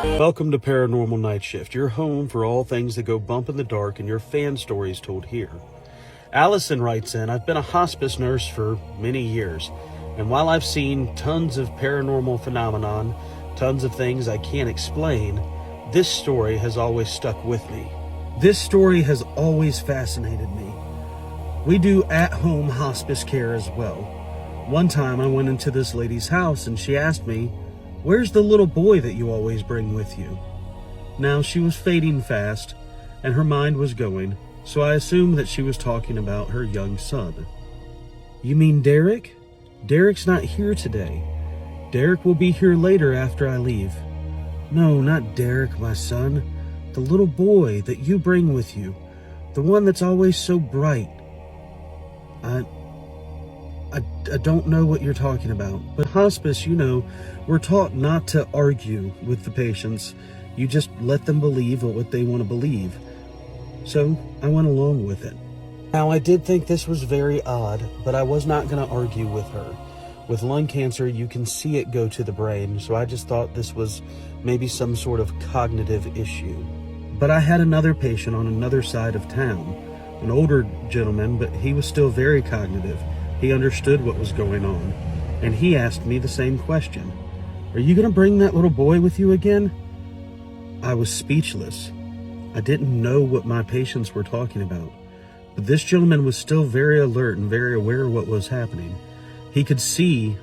Welcome to Paranormal Nightshift, your home for all things that go bump in the dark and your fan stories told here. Allison writes in, I've been a hospice nurse for many years, and while I've seen tons of paranormal phenomenon, tons of things I can't explain, this story has always stuck with me. This story has always fascinated me. We do at-home hospice care as well. One time I went into this lady's house and she asked me, "Where's the little boy that you always bring with you?" Now she was fading fast and her mind was going, so I assumed that she was talking about her young son. "You mean Derek? Derek's not here today. Derek will be here later after I leave." "No, not Derek, my son. The little boy that you bring with you. The one that's always so bright." I don't know what you're talking about. But hospice, you know, we're taught not to argue with the patients. You just let them believe what they want to believe. So I went along with it. Now, I did think this was very odd, but I was not going to argue with her. With lung cancer, you can see it go to the brain, so I just thought this was maybe some sort of cognitive issue. But I had another patient on another side of town, an older gentleman, but he was still very cognitive. He understood what was going on, and he asked me the same question. "Are you going to bring that little boy with you again?" I was speechless. I didn't know what my patients were talking about, but this gentleman was still very alert and very aware of what was happening. He could see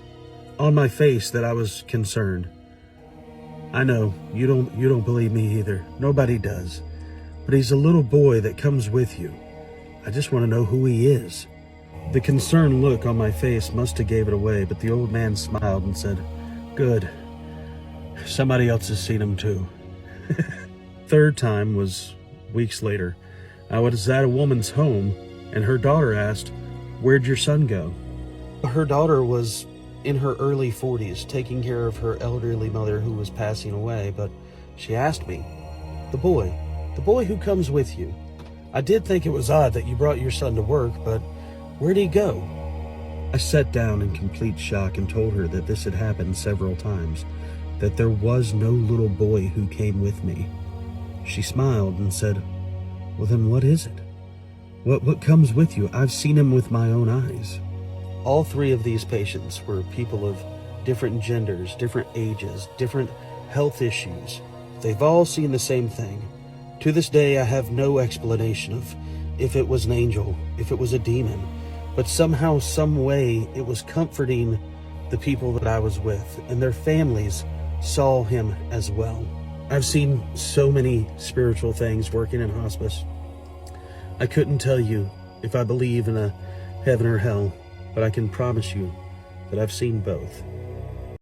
on my face that I was concerned. "I know, you don't believe me either. Nobody does. But he's a little boy that comes with you. I just want to know who he is." The concerned look on my face must have gave it away, but the old man smiled and said, "Good. Somebody else has seen him too." Third time was weeks later. I was at a woman's home, and her daughter asked, "Where'd your son go?" Her daughter was in her early 40s, taking care of her elderly mother who was passing away, but she asked me, the boy who comes with you. I did think it was odd that you brought your son to work, but where'd he go?" I sat down in complete shock and told her that this had happened several times, that there was no little boy who came with me. She smiled and said, "Well, then what is it? What comes with you? I've seen him with my own eyes." All three of these patients were people of different genders, different ages, different health issues. They've all seen the same thing. To this day, I have no explanation of if it was an angel, if it was a demon, but somehow, some way, it was comforting the people that I was with, and their families saw him as well. I've seen so many spiritual things working in hospice. I couldn't tell you if I believe in a heaven or hell, but I can promise you that I've seen both.